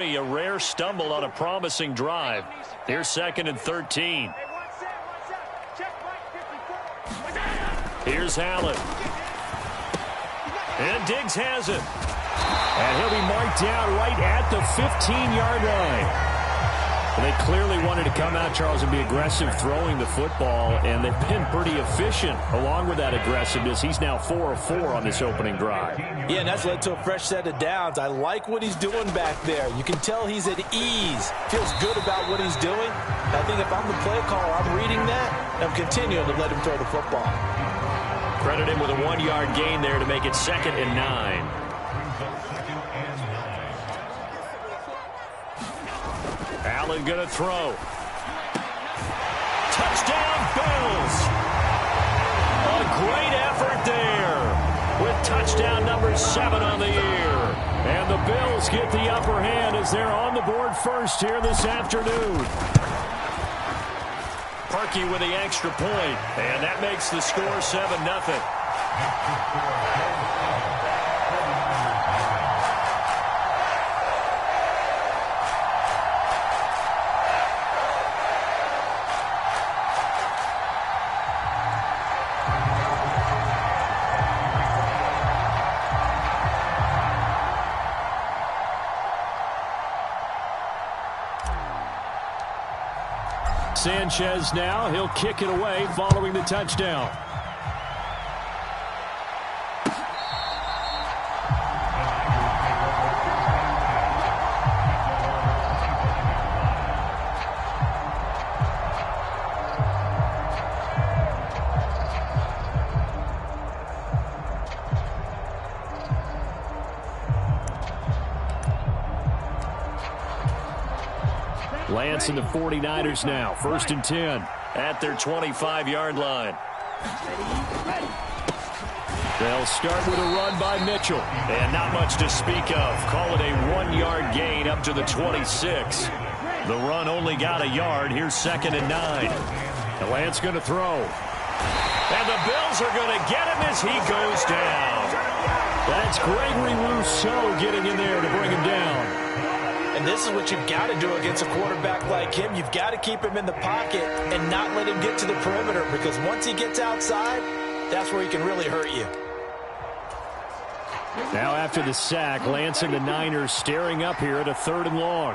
A rare stumble on a promising drive. Here's 2nd and 13. Here's Allen. And Diggs has it. And he'll be marked down right at the 15-yard line. They clearly wanted to come out, Charles, and be aggressive throwing the football, and they've been pretty efficient along with that aggressiveness. He's now 4 of 4 on this opening drive. Yeah, and that's led to a fresh set of downs. I like what he's doing back there. You can tell he's at ease. Feels good about what he's doing. I think if I'm the play caller, I'm reading that, and I'm continuing to let him throw the football. Credit him with a 1-yard gain there to make it 2nd and 9. Allen going to throw. Touchdown, Bills. A great effort there with touchdown number 7 on the year. And the Bills get the upper hand as they're on the board first here this afternoon. Parkey with the extra point, and that makes the score 7-0. Sanchez now, he'll kick it away following the touchdown. Lance and the 49ers now. 1st and 10 at their 25-yard line. They'll start with a run by Mitchell. And not much to speak of. Call it a 1-yard gain up to the 26. The run only got a yard. Here's 2nd and 9. And Lance going to throw. And the Bills are going to get him as he goes down. That's Gregory Rousseau getting in there to bring him down. And this is what you've got to do against a quarterback like him. You've got to keep him in the pocket and not let him get to the perimeter, because once he gets outside, that's where he can really hurt you. Now after the sack, Lance and the Niners staring up here at a 3rd and long.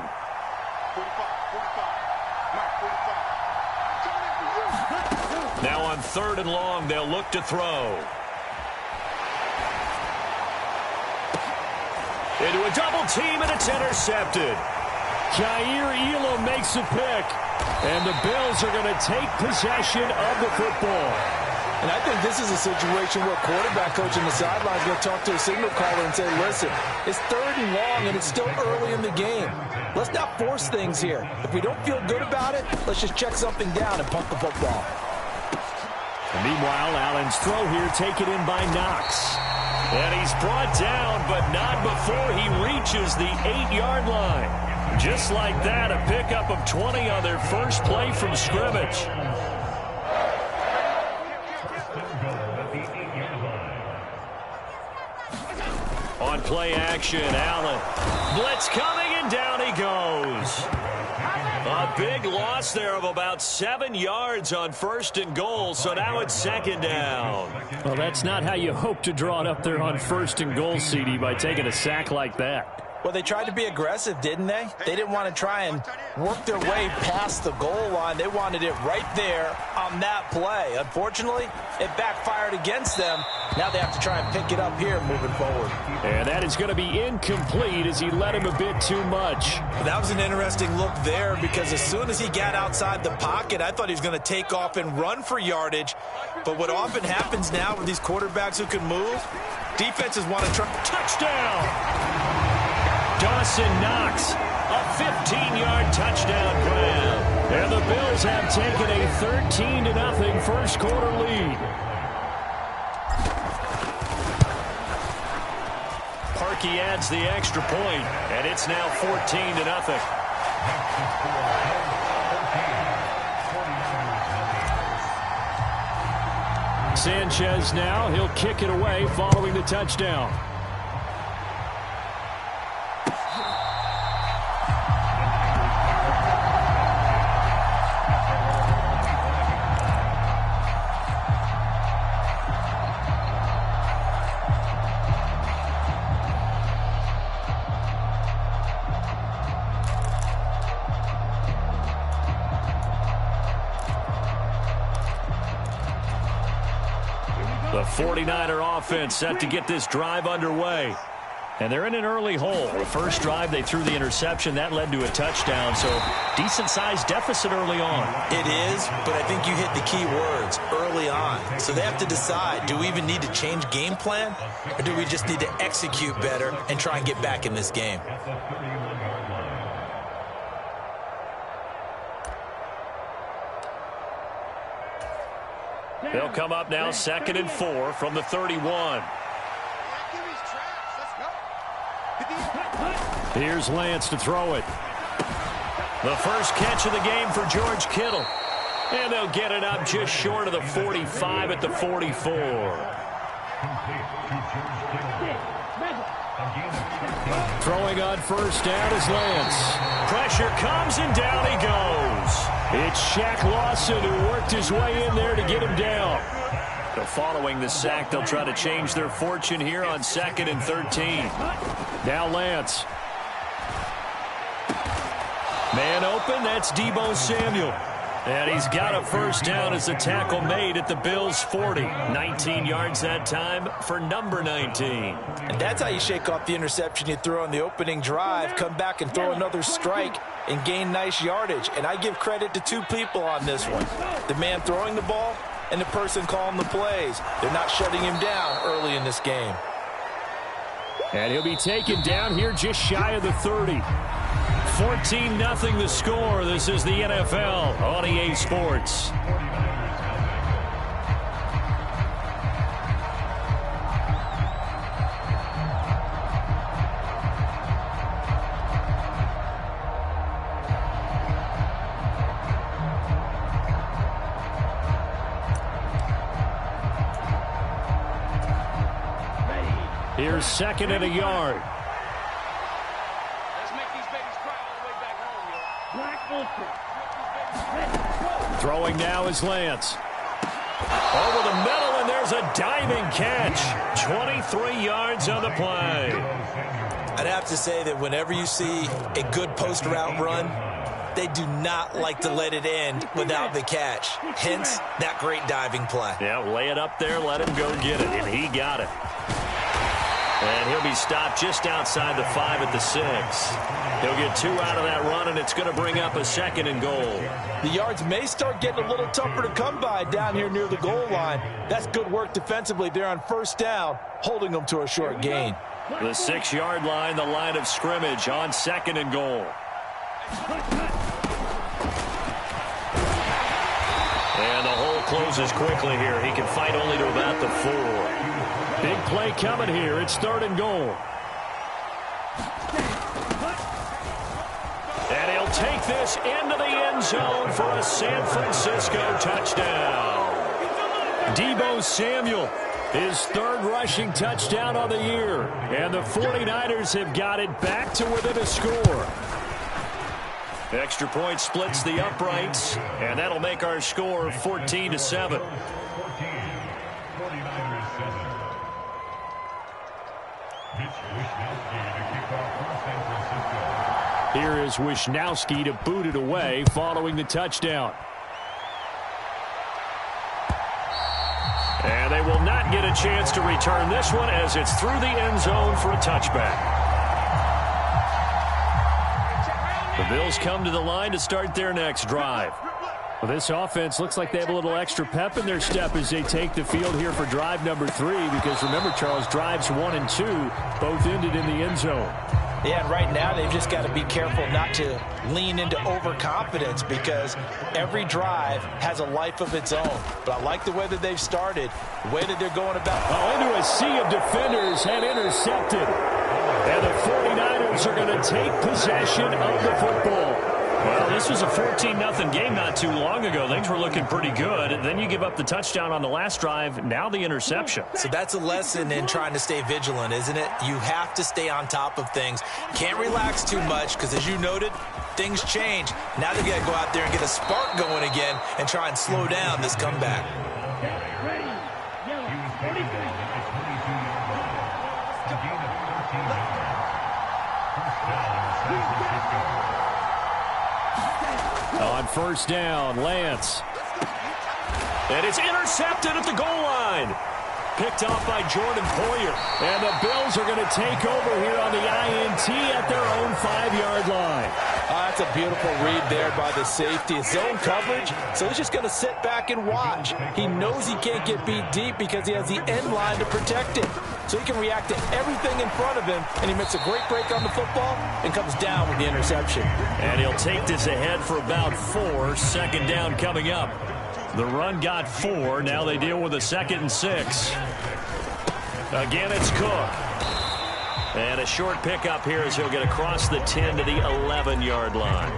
Now on 3rd and long, they'll look to throw. Into a double team, and it's intercepted. Jair Elam makes a pick, and the Bills are going to take possession of the football. And I think this is a situation where quarterback coach on the sideline is going to talk to a signal caller and say, listen, it's 3rd and long, and it's still early in the game. Let's not force things here. If we don't feel good about it, let's just check something down and punt the football. And meanwhile, Allen's throw here taken in by Knox. And he's brought down, but not before he reaches the 8-yard line. Just like that, a pickup of 20 on their first play from scrimmage. On play action, Allen. Blitz coming, and down he goes. A big loss there of about 7 yards on 1st and goal, so now it's 2nd down. Well, that's not how you hope to draw it up there on 1st and goal, CD, by taking a sack like that. Well, they tried to be aggressive, didn't they? They didn't want to try and work their way past the goal line. They wanted it right there on that play. Unfortunately, it backfired against them. Now they have to try and pick it up here moving forward. And that is going to be incomplete as he led him a bit too much. That was an interesting look there, because as soon as he got outside the pocket, I thought he was going to take off and run for yardage. But what often happens now with these quarterbacks who can move, defenses want to try. Touchdown! Dawson Knox, a 15-yard touchdown grab. And the Bills have taken a 13-0 first quarter lead. Parkey adds the extra point, and it's now 14-0. Sanchez now, he'll kick it away following the touchdown. The 49er offense set to get this drive underway. And they're in an early hole. The first drive, they threw the interception. That led to a touchdown, so decent-sized deficit early on. It is, but I think you hit the key words, early on. So they have to decide, do we even need to change game plan, or do we just need to execute better and try and get back in this game? They'll come up now 2nd and 4 from the 31. Here's Lance to throw it. The first catch of the game for George Kittle. And they'll get it up just short of the 45 at the 44. Throwing on first down is Lance. Pressure comes and down he goes. It's Shaq Lawson who worked his way in there to get him down. So following the sack, they'll try to change their fortune here on 2nd and 13. Now Lance. Man open, that's Deebo Samuel. And he's got a first down as the tackle made at the Bills' 40. 19 yards that time for number 19. And that's how you shake off the interception you throw on the opening drive, come back and throw another strike and gain nice yardage. And I give credit to two people on this one. The man throwing the ball and the person calling the plays. They're not shutting him down early in this game. And he'll be taken down here just shy of the 30. 14-0 the score. This is the NFL on EA Sports. Here's 2nd and a yard. Throwing now is Lance. Over the middle, and there's a diving catch. 23 yards on the play. I'd have to say that whenever you see a good post route run, they do not like to let it end without the catch. Hence, that great diving play. Yeah, lay it up there, let him go get it, and he got it. And he'll be stopped just outside the 5 at the 6. He'll get 2 out of that run, and it's going to bring up a 2nd and goal. The yards may start getting a little tougher to come by down here near the goal line. That's good work defensively there on first down, holding them to a short gain. The 6-yard line, the line of scrimmage on 2nd and goal. And the hole closes quickly here. He can fight only to about the 4. Big play coming here. It's 3rd and goal. And he'll take this into the end zone for a San Francisco touchdown. Deebo Samuel, his 3rd rushing touchdown on the year. And the 49ers have got it back to within a score. Extra point splits the uprights, and that'll make our score 14-7. Here is Wisnowski to boot it away following the touchdown. And they will not get a chance to return this one as it's through the end zone for a touchback. The Bills come to the line to start their next drive. Well, this offense looks like they have a little extra pep in their step as they take the field here for drive number 3, because remember, Charles, drives 1 and 2 both ended in the end zone. Yeah, and right now they've just got to be careful not to lean into overconfidence, because every drive has a life of its own. But I like the way that they've started, the way that they're going about. Into a sea of defenders and intercepted. And the 49ers are going to take possession of the football. Well, this was a 14-0 game not too long ago. Things were looking pretty good. And then you give up the touchdown on the last drive, now the interception. So that's a lesson in trying to stay vigilant, isn't it? You have to stay on top of things. Can't relax too much, because as you noted, things change. Now they've got to go out there and get a spark going again and try and slow down this comeback. On first down, Lance. And it's intercepted at the goal line. picked off by Jordan Poyer. And the Bills are going to take over here on the INT at their own 5-yard line. That's a beautiful read there by the safety. Zone coverage, so he's just going to sit back and watch. He knows he can't get beat deep because he has the end line to protect it. So he can react to everything in front of him, and he makes a great break on the football and comes down with the interception. And he'll take this ahead for about 4. Second down coming up. The run got 4. Now they deal with a 2nd and 6. Again, it's Cook. And a short pickup here as he'll get across the 10 to the 11-yard line.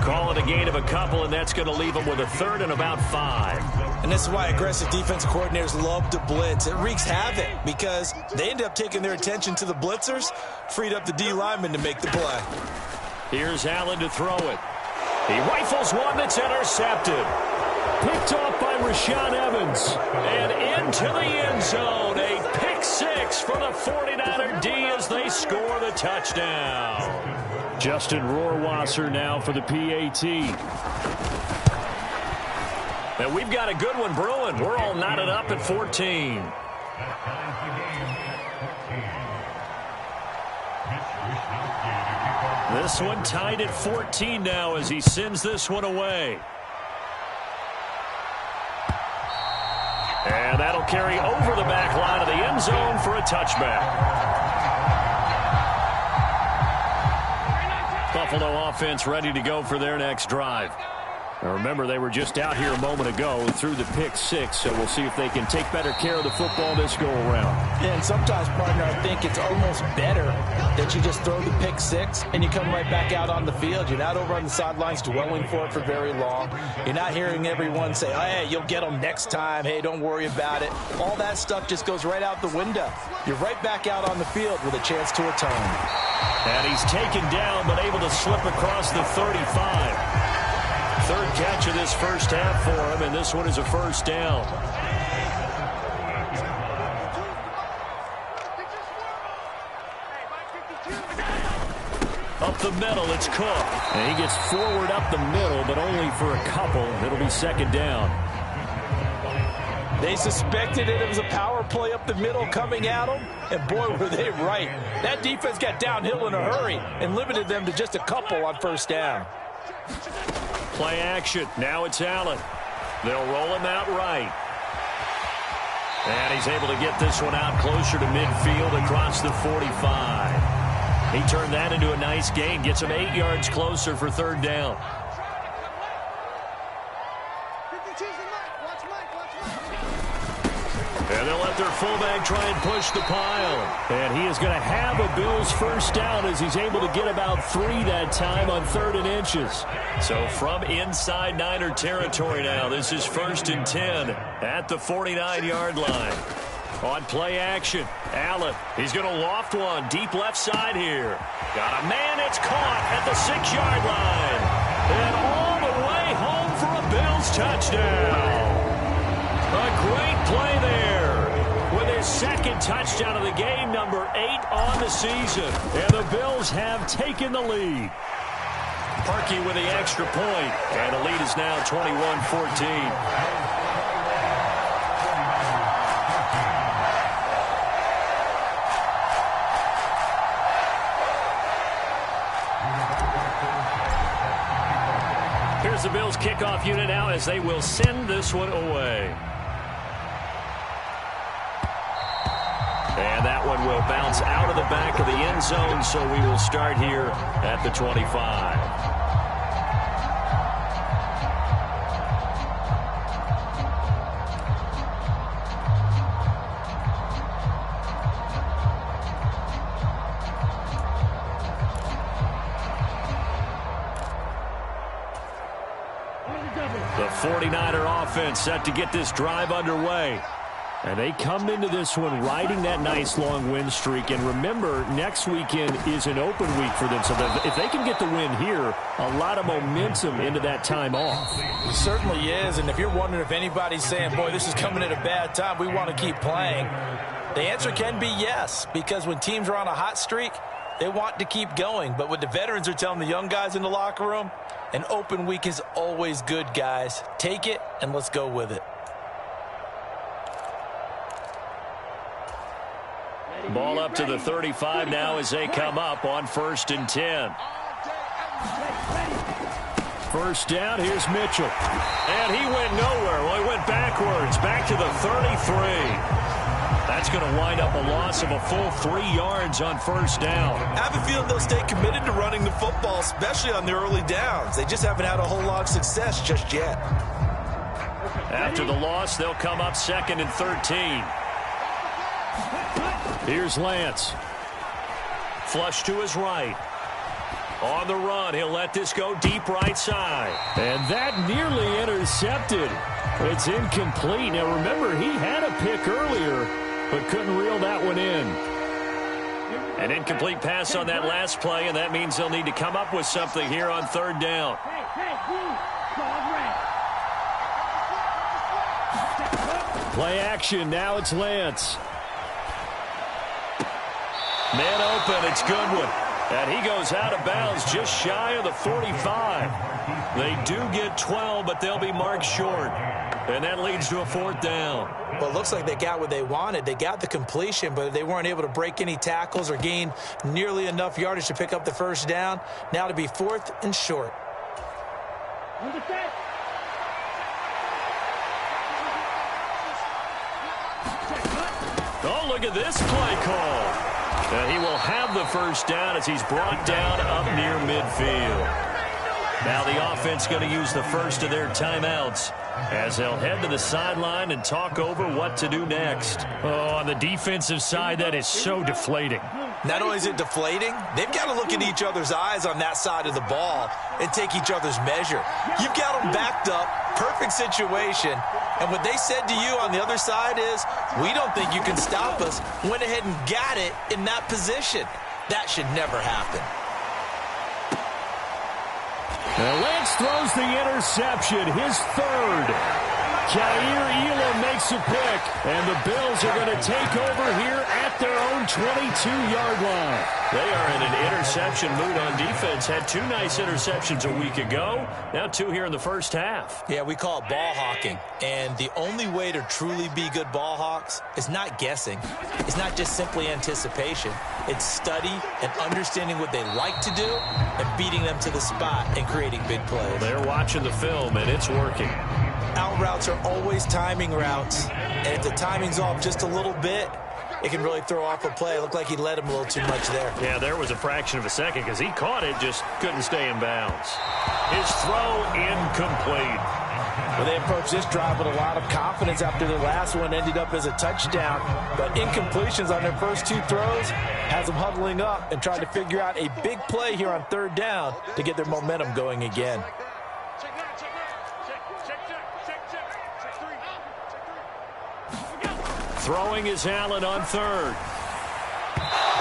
Call it a gain of a couple, and that's going to leave him with a 3rd and about 5. And this is why aggressive defense coordinators love to blitz. It wreaks havoc because they end up taking their attention to the blitzers, freed up the D lineman to make the play. Here's Allen to throw it. He rifles one that's intercepted. Picked off by Rashaan Evans. And into the end zone. A pick 6 for the 49er D as they score the touchdown. Justin Rohrwasser now for the PAT. And we've got a good one brewing. We're all knotted up at 14. This one tied at 14 now as he sends this one away. And that'll carry over the back line of the end zone for a touchback. Buffalo offense ready to go for their next drive. Now remember, they were just out here a moment ago through the pick 6, so we'll see if they can take better care of the football this go-around. Yeah, and sometimes, partner, I think it's almost better that you just throw the pick 6 and you come right back out on the field. You're not over on the sidelines dwelling for it for very long. You're not hearing everyone say, oh, hey, you'll get them next time. Hey, don't worry about it. All that stuff just goes right out the window. You're right back out on the field with a chance to atone. And he's taken down but able to slip across the 35. 3rd catch of this first half for him, and this one is a first down. Up the middle, it's Cook. And he gets forward up the middle, but only for a couple. It'll be 2nd down. They suspected it was a power play up the middle coming at them, and boy, were they right. That defense got downhill in a hurry and limited them to just a couple on first down. Play action. Now it's Allen. They'll roll him out right. And he's able to get this one out closer to midfield across the 45. He turned that into a nice gain. Gets him 8 yards closer for 3rd down. And they'll let their fullback try and push the pile. And he is going to have a Bills first down as he's able to get about 3 that time on 3rd and inches. So from inside Niner territory now, this is 1st and 10 at the 49-yard line. On play action, Allen, he's going to loft one deep left side here. Got a man that's caught at the 6-yard line. And all the way home for a Bills touchdown. A great play there. With his 2nd touchdown of the game, number 8 on the season. And the Bills have taken the lead. Parkey with the extra point. And the lead is now 21-14. Here's the Bills kickoff unit now as they will send this one away. And that one will bounce out of the back of the end zone, so we will start here at the 25. The 49er offense set to get this drive underway. And they come into this one riding that nice long win streak. And remember, next weekend is an open week for them. So if they can get the win here, a lot of momentum into that time off. It certainly is. And if you're wondering if anybody's saying, boy, this is coming at a bad time, we want to keep playing, the answer can be yes. Because when teams are on a hot streak, they want to keep going. But what the veterans are telling the young guys in the locker room, an open week is always good, guys. Take it and let's go with it. Ball up to the 35 now as they come up on 1st and 10. First down, here's Mitchell. And he went nowhere. Well, he went backwards, back to the 33. That's going to wind up a loss of a full 3 yards on 1st down. I have a feeling they'll stay committed to running the football, especially on the early downs. They just haven't had a whole lot of success just yet. After the loss, they'll come up 2nd and 13. Here's Lance. Flush to his right. On the run, he'll let this go deep right side. And that nearly intercepted. It's incomplete. Now, remember, he had a pick earlier, but couldn't reel that one in. An incomplete pass on that last play, and that means they'll need to come up with something here on 3rd down. Play action. Now it's Lance. Man open. It's Goodwin. And he goes out of bounds just shy of the 45. They do get 12, but they'll be marked short. And that leads to a 4th down. Well, it looks like they got what they wanted. They got the completion, but they weren't able to break any tackles or gain nearly enough yardage to pick up the 1st down. Now to be 4th and short. Oh, look at this play call. And he will have the 1st down as he's brought down up near midfield. Now the offense going to use the first of their timeouts as they'll head to the sideline and talk over what to do next. Oh, on the defensive side, that is so deflating. Not only is it deflating, they've got to look in each other's eyes on that side of the ball and take each other's measure. You've got them backed up, perfect situation, and what they said to you on the other side is, we don't think you can stop us. Went ahead and got it in that position. That should never happen. And Lance throws the interception, his 3rd. Jair Elam makes a pick, and the Bills are going to take over here at their own 22-yard line. They are in an interception mood on defense. Had 2 nice interceptions a week ago. Now 2 here in the 1st half. Yeah, we call it ball hawking. And the only way to truly be good ball hawks is not guessing. It's not just simply anticipation. It's study and understanding what they like to do and beating them to the spot and creating big plays. They're watching the film, and it's working. Out routes are always timing routes. And if the timing's off just a little bit, it can really throw off a play. It looked like he led him a little too much there. Yeah, there was a fraction of a second because he caught it, just couldn't stay in bounds. His throw incomplete. Well, they approached this drive with a lot of confidence after their last one ended up as a touchdown. But incompletions on their first 2 throws has them huddling up and trying to figure out a big play here on 3rd down to get their momentum going again. Throwing is Allen on 3rd.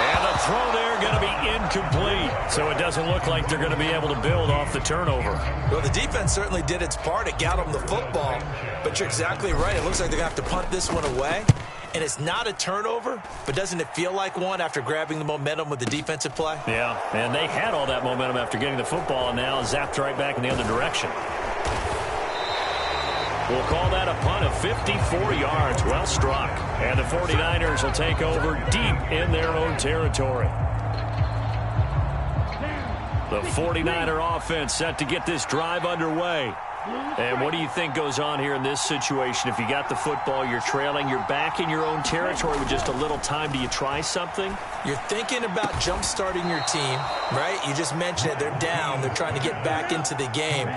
And the throw there going to be incomplete. So it doesn't look like they're going to be able to build off the turnover. Well, the defense certainly did its part. It got them the football. But you're exactly right. It looks like they're going to have to punt this one away. And it's not a turnover, but doesn't it feel like one after grabbing the momentum with the defensive play? Yeah, and they had all that momentum after getting the football and now zapped right back in the other direction. We'll call that a punt of 54 yards. Well struck. And the 49ers will take over deep in their own territory. The 49er offense set to get this drive underway. And what do you think goes on here in this situation? If you got the football, you're trailing, you're back in your own territory with just a little time. Do you try something? You're thinking about jump-starting your team, right? You just mentioned it. They're down. They're trying to get back into the game.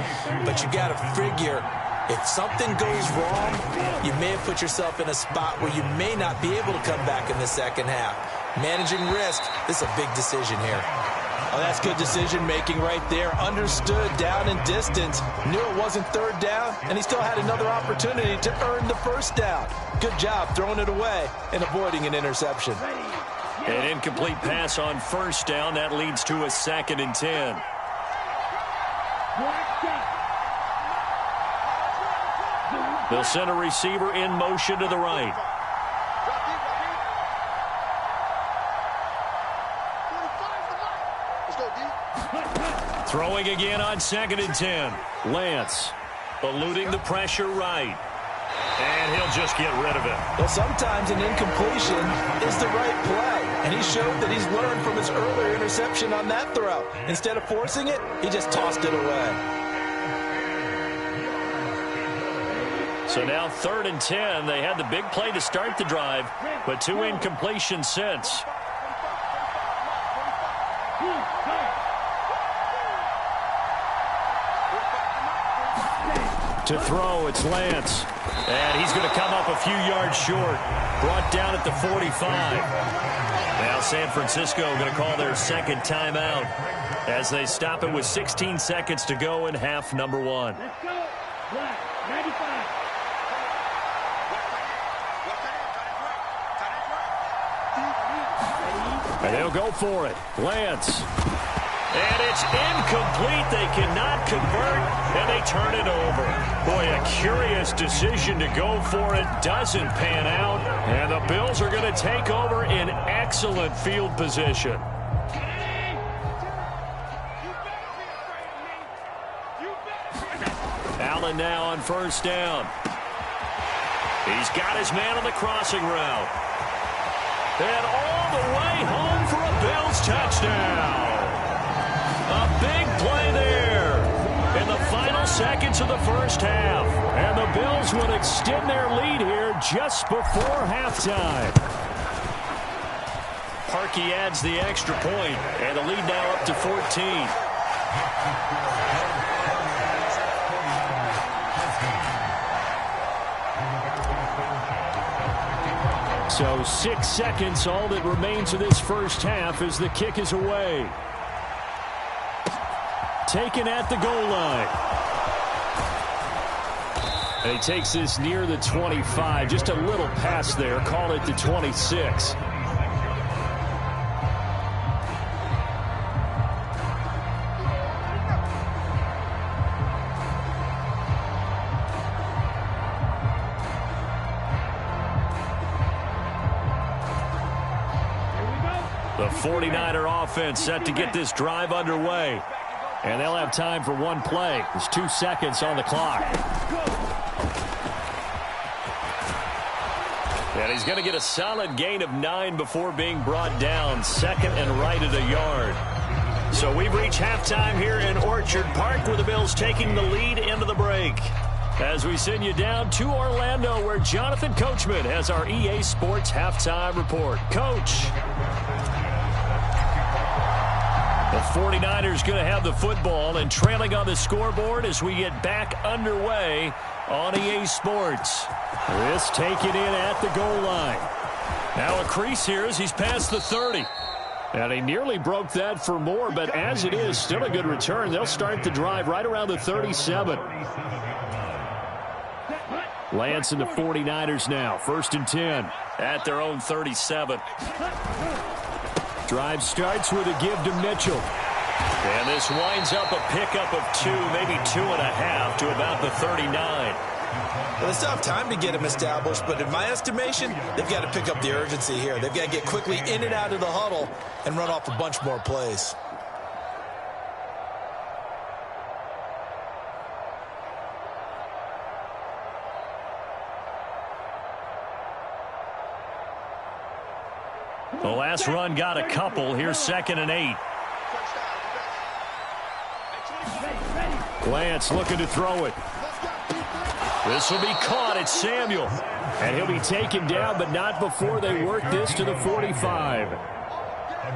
But you got to figure, if something goes wrong, you may have put yourself in a spot where you may not be able to come back in the 2nd half. Managing risk, this is a big decision here. Oh, that's good decision-making right there. Understood down and distance. Knew it wasn't 3rd down, and he still had another opportunity to earn the 1st down. Good job throwing it away and avoiding an interception. An incomplete pass on 1st down. That leads to a 2nd and 10. They'll send a receiver in motion to the right. Throwing again on 2nd and 10. Lance eluding the pressure right. And he'll just get rid of it. Well, sometimes an incompletion is the right play. And he showed that he's learned from his earlier interception on that throw. Instead of forcing it, he just tossed it away. So now 3rd and 10. They had the big play to start the drive, but 2 incompletions since. To throw, it's Lance. And he's going to come up a few yards short. Brought down at the 45. Now San Francisco going to call their second timeout as they stop it with 16 seconds to go in half number 1. Let's go. Black, 95. And they'll go for it. Lance. And it's incomplete. They cannot convert, and they turn it over. Boy, a curious decision to go for it. Doesn't pan out, and the Bills are going to take over in excellent field position. Allen now on 1st down. He's got his man on the crossing route. And all the way home for a Bills touchdown. A big play there in the final seconds of the first half. And the Bills would extend their lead here just before halftime. Parkey adds the extra point, and the lead now up to 14. So 6 seconds, all that remains of this first half as the kick is away. Taken at the goal line. And he takes this near the 25. Just a little pass there. Call it the 26. The 49er offense set to get this drive underway. And they'll have time for one play. There's 2 seconds on the clock. And he's going to get a solid gain of 9 before being brought down. 2nd and right at a yard. So we've reached halftime here in Orchard Park with the Bills taking the lead into the break. As we send you down to Orlando where Jonathan Coachman has our EA Sports halftime report. Coach. The 49ers going to have the football and trailing on the scoreboard as we get back underway on EA Sports. This taken in at the goal line. Now a crease here as he's past the 30. And he nearly broke that for more, but as it is, still a good return. They'll start the drive right around the 37. Lance and the 49ers now. 1st and 10 at their own 37. Drive starts with a give to Mitchell. And this winds up a pickup of 2, maybe 2.5 to about the 39. Well, they still have time to get him established, but in my estimation, they've got to pick up the urgency here. They've got to get quickly in and out of the huddle and run off a bunch more plays. The last run got a couple. Here's 2nd and 8. Lance looking to throw it. This will be caught. It's Samuel. And he'll be taken down, but not before they work this to the 45.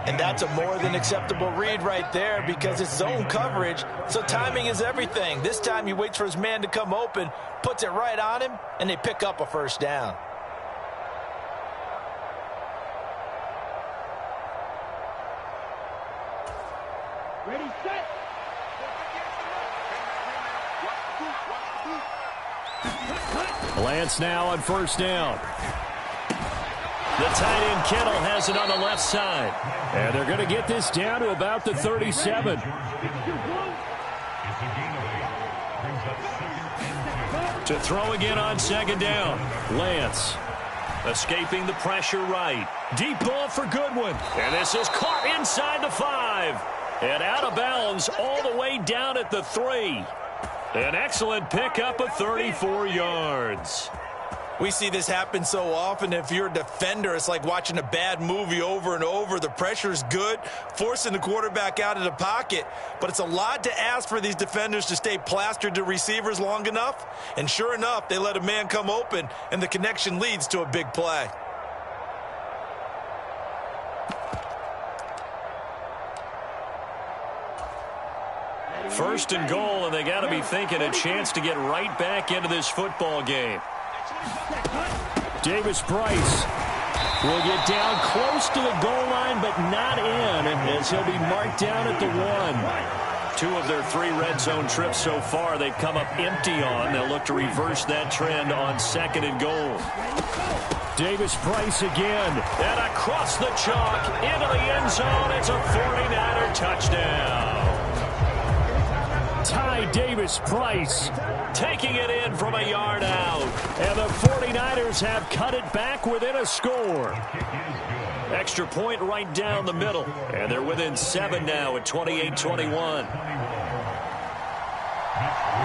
And that's a more than acceptable read right there because it's zone coverage, so timing is everything. This time he waits for his man to come open, puts it right on him, and they pick up a 1st down. Ready, set. Lance now on 1st down. The tight end Kittle has it on the left side. And they're going to get this down to about the 37. To throw again on 2nd down. Lance escaping the pressure right. Deep ball for Goodwin. And this is caught inside the 5. And out of bounds all the way down at the 3. An excellent pickup of 34 yards. We see this happen so often. If you're a defender, it's like watching a bad movie over and over. The pressure is good, forcing the quarterback out of the pocket. But it's a lot to ask for these defenders to stay plastered to receivers long enough. And sure enough, they let a man come open, and the connection leads to a big play. First and goal, and they got to be thinking a chance to get right back into this football game. Davis Price will get down close to the goal line, but not in, as he'll be marked down at the 1. 2 of their 3 red zone trips so far they've come up empty on. They'll look to reverse that trend on second and goal. Davis Price again, and across the chalk into the end zone. It's a 49er touchdown. Ty Davis Price taking it in from a yard out. And the 49ers have cut it back within a score. Extra point right down the middle. And they're within 7 now at 28-21.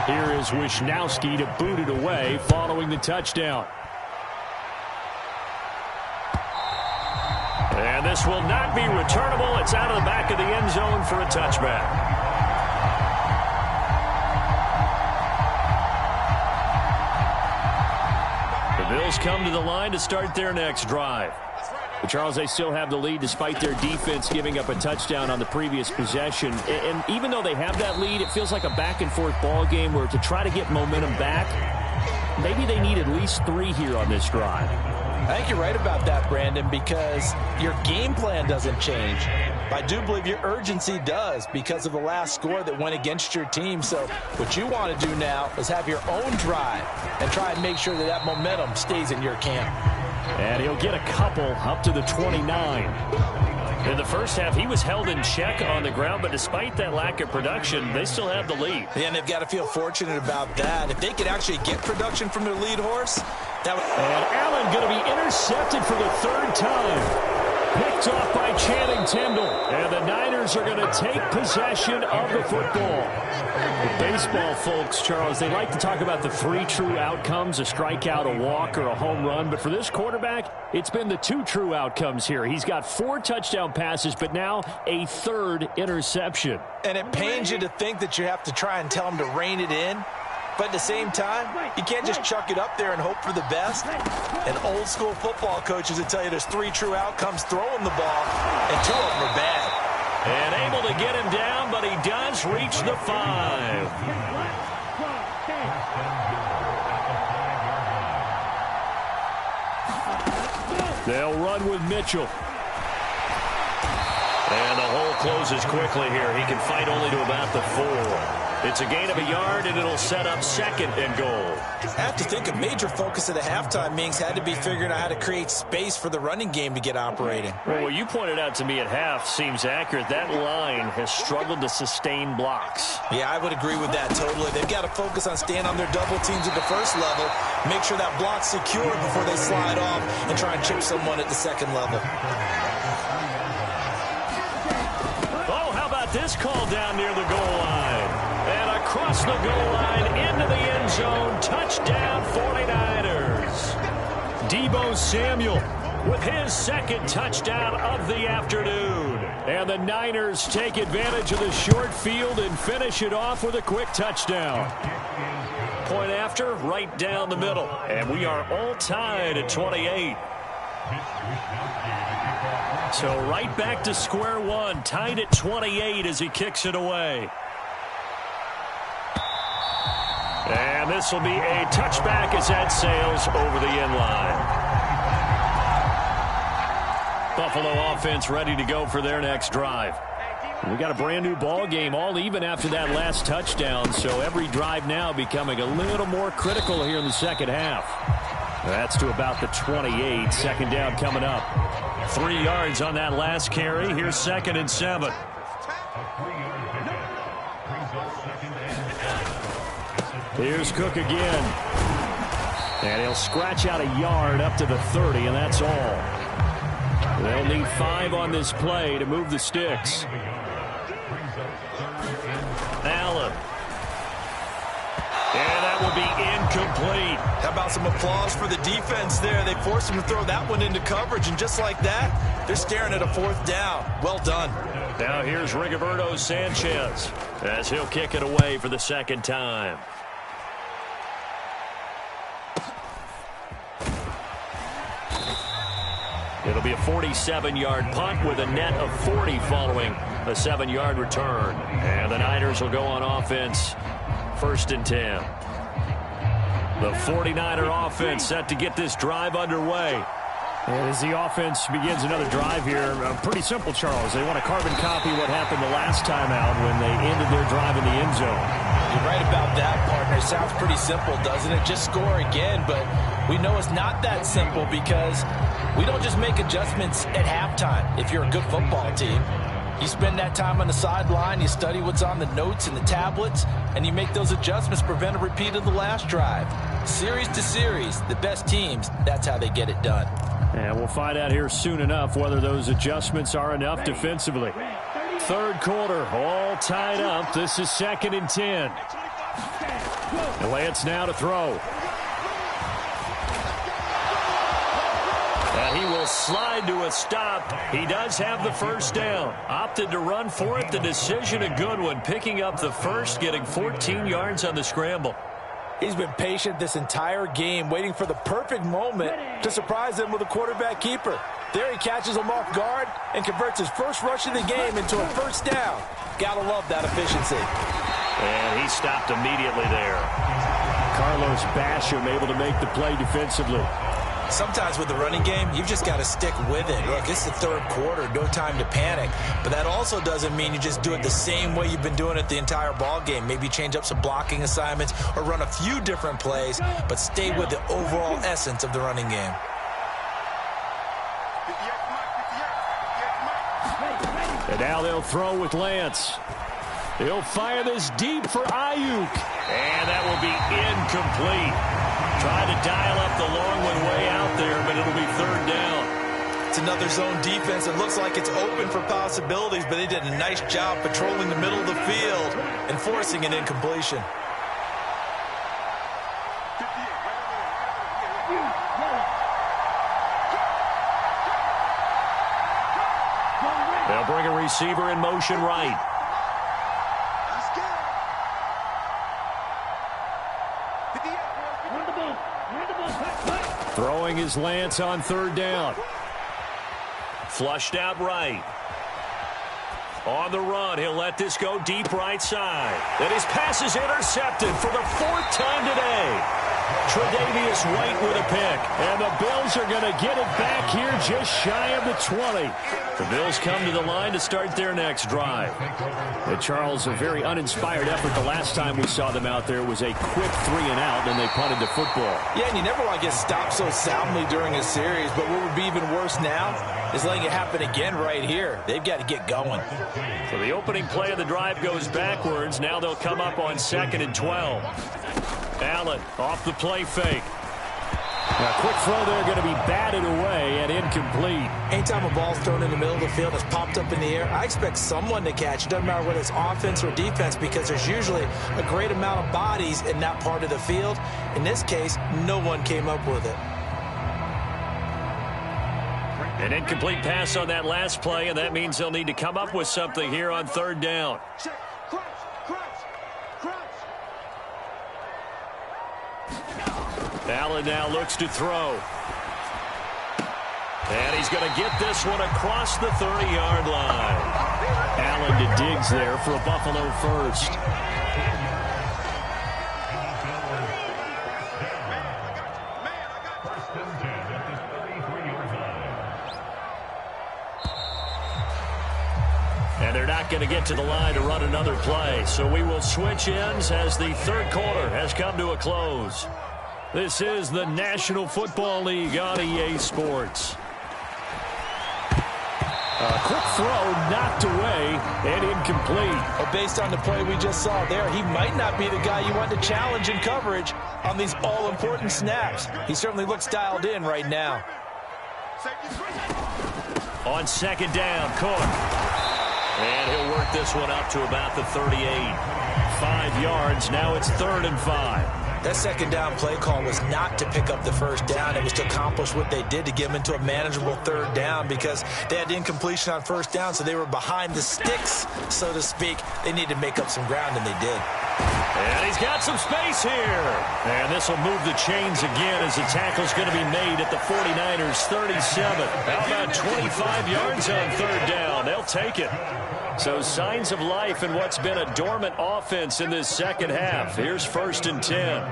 Here is Wisnowski to boot it away following the touchdown. And this will not be returnable. It's out of the back of the end zone for a touchback. The Bills come to the line to start their next drive. But Charles, they still have the lead despite their defense giving up a touchdown on the previous possession. And even though they have that lead, it feels like a back-and-forth ball game where to try to get momentum back, maybe they need at least 3 here on this drive. I think you're right about that, Brandon, because your game plan doesn't change. I do believe your urgency does because of the last score that went against your team. So what you want to do now is have your own drive and try and make sure that that momentum stays in your camp. And he'll get a couple up to the 29. In the first half, he was held in check on the ground, but despite that lack of production, they still have the lead. Yeah, and they've got to feel fortunate about that. If they could actually get production from their lead horse, that would... And Allen going to be intercepted for the 3rd time. Picked off by Channing Tindall. And the Niners are going to take possession of the football. The baseball folks, Charles, they like to talk about the 3 true outcomes, a strikeout, a walk, or a home run. But for this quarterback, it's been the 2 true outcomes here. He's got 4 touchdown passes, but now a 3rd interception. And it pains you to think that you have to try and tell him to rein it in. But at the same time, you can't just chuck it up there and hope for the best. And old school football coaches will tell you there's 3 true outcomes throwing the ball, and 2 of them are bad. And able to get him down, but he does reach the 5. They'll run with Mitchell. And the hole closes quickly here. He can fight only to about the 4. It's a gain of a yard, and it'll set up 2nd and goal. I have to think a major focus of the halftime meetings had to be figuring out how to create space for the running game to get operating. Well, what you pointed out to me at half seems accurate. That line has struggled to sustain blocks. Yeah, I would agree with that totally. They've got to focus on staying on their double teams at the first level, make sure that block's secure before they slide off and try and chip someone at the 2nd level. Oh, how about this call down near the goal line? And across the goal line into the end zone. Touchdown 49ers. Deebo Samuel with his 2nd touchdown of the afternoon. And the Niners take advantage of the short field and finish it off with a quick touchdown. Point after, right down the middle. And we are all tied at 28. So right back to square one, tied at 28 as he kicks it away. And this will be a touchback as that sails over the end line. Buffalo offense ready to go for their next drive. We got a brand new ball game, all even after that last touchdown, so every drive now becoming a little more critical here in the 2nd half. That's to about the 28. 2nd down coming up. 3 yards on that last carry. Here's 2nd and 7. Here's Cook again. And he'll scratch out a yard up to the 30, and that's all. They'll need 5 on this play to move the sticks. Allen. And that will be incomplete. How about some applause for the defense there? They forced him to throw that one into coverage, and just like that, they're staring at a 4th down. Well done. Now here's Rigoberto Sanchez as he'll kick it away for the 2nd time. It'll be a 47-yard punt with a net of 40 following a 7-yard return. And the Niners will go on offense, 1st and 10. The 49er offense set to get this drive underway. And as the offense begins another drive here, pretty simple, Charles. They want to carbon copy what happened the last time out when they ended their drive in the end zone. You're right about that, partner. Sounds pretty simple, doesn't it? Just score again, but we know it's not that simple because we don't just make adjustments at halftime if you're a good football team. You spend that time on the sideline, you study what's on the notes and the tablets, and you make those adjustments to prevent a repeat of the last drive. Series to series, the best teams, that's how they get it done. And we'll find out here soon enough whether those adjustments are enough defensively. 3rd quarter, all tied up. This is 2nd and 10. And Lance now to throw. And he will slide to a stop. He does have the 1st down. Opted to run for it. The decision a good one. Picking up the 1st, getting 14 yards on the scramble. He's been patient this entire game, waiting for the perfect moment to surprise them with a quarterback keeper. There he catches him off guard and converts his first rush of the game into a 1st down. Gotta love that efficiency. And he stopped immediately there. Carlos Basham able to make the play defensively. Sometimes with the running game, you've just got to stick with it. Look, it's the 3rd quarter, no time to panic. But that also doesn't mean you just do it the same way you've been doing it the entire ball game. Maybe change up some blocking assignments or run a few different plays, but stay with the overall essence of the running game. And now they'll throw with Lance. He'll fire this deep for Ayuk. And that will be incomplete. Trying to dial up the long one way out there, but it'll be 3rd down. It's another zone defense. It looks like it's open for possibilities, but they did a nice job patrolling the middle of the field and forcing an incompletion. They'll bring a receiver in motion right. Throwing his Lance on 3rd down. Flushed out right. On the run, he'll let this go deep right side. And his pass is intercepted for the 4th time today. Tre'Davious White with a pick. And the Bills are going to get it back here just shy of the 20. The Bills come to the line to start their next drive. And Charles, a very uninspired effort. The last time we saw them out there was a quick 3-and-out, and they punted the football. Yeah, and you never want to get stopped so soundly during a series, but what would be even worse now is letting it happen again right here. They've got to get going. So the opening play of the drive goes backwards. Now they'll come up on 2nd and 12. Allen off the play fake. A quick throw there going to be batted away and incomplete. Anytime a ball's thrown in the middle of the field that's popped up in the air, I expect someone to catch. It doesn't matter whether it's offense or defense because there's usually a great amount of bodies in that part of the field. In this case, no one came up with it. An incomplete pass on that last play, and that means they'll need to come up with something here on 3rd down. Allen now looks to throw. And he's going to get this one across the 30-yard line. Allen to Diggs there for a Buffalo 1st. And they're not going to get to the line to run another play. So we will switch ends as the 3rd quarter has come to a close. This is the National Football League on EA Sports. A quick throw knocked away and incomplete. Well, based on the play we just saw there, he might not be the guy you want to challenge in coverage on these all-important snaps. He certainly looks dialed in right now. On 2nd down, Cook. And he'll work this one up to about the 38. 5 yards. Now it's 3rd and 5. That second down play call was not to pick up the first down. It was to accomplish what they did, to get them into a manageable third down, because they had incompletion on first down, so they were behind the sticks, so to speak. They needed to make up some ground, and they did. And he's got some space here. And this will move the chains again as the tackle's going to be made at the 49ers 37. How about 25 yards on third down? They'll take it. So signs of life in what's been a dormant offense in this second half. Here's 1st and 10.